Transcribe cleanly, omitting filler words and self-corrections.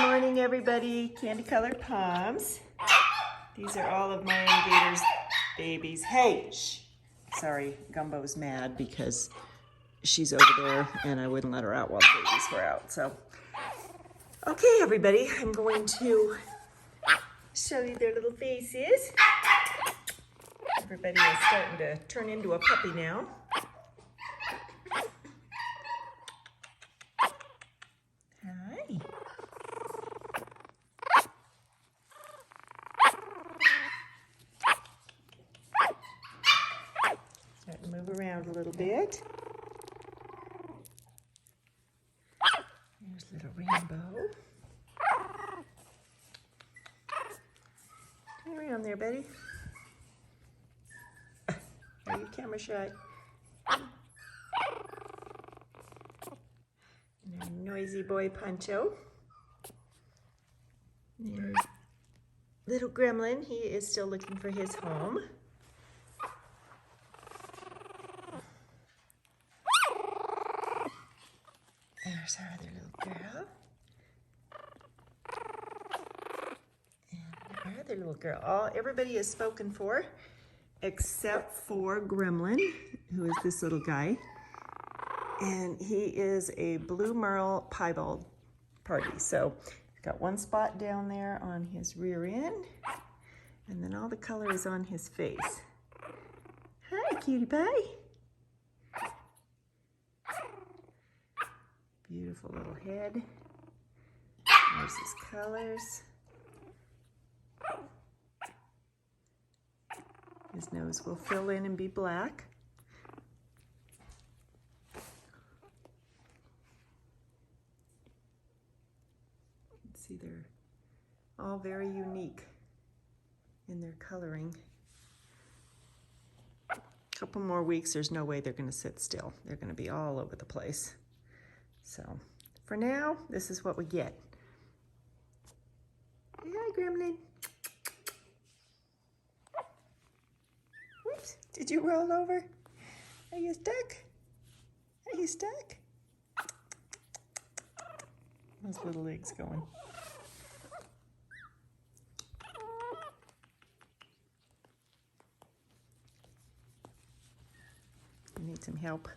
morning, everybody. Candy Colored Poms. These are all of my Gator's babies. Hey, shh. Sorry, Gumbo's mad because she's over there and I wouldn't let her out while the babies were out. So, okay, everybody, I'm going to show you their little faces. Everybody is starting to turn into a puppy now. Hi. Start to move around a little bit. There's little Rainbow. Turn around there, Betty. Are you camera shy? And our noisy boy Pancho. There's little Gremlin. He is still looking for his home. There's our other little girl. And our other little girl. Everybody is spoken for except for Gremlin, who is this little guy. And he is a blue Merle piebald parti. So he's got one spot down there on his rear end, and then all the color is on his face. Hi, cutie pie. Beautiful little head. There's his colors. His nose will fill in and be black. See, they're all very unique in their coloring. A couple more weeks, there's no way they're going to sit still. They're going to be all over the place. So, for now, this is what we get. Hi, Gremlin. Whoops, did you roll over? Are you stuck? Are you stuck? Those little legs going. You need some help.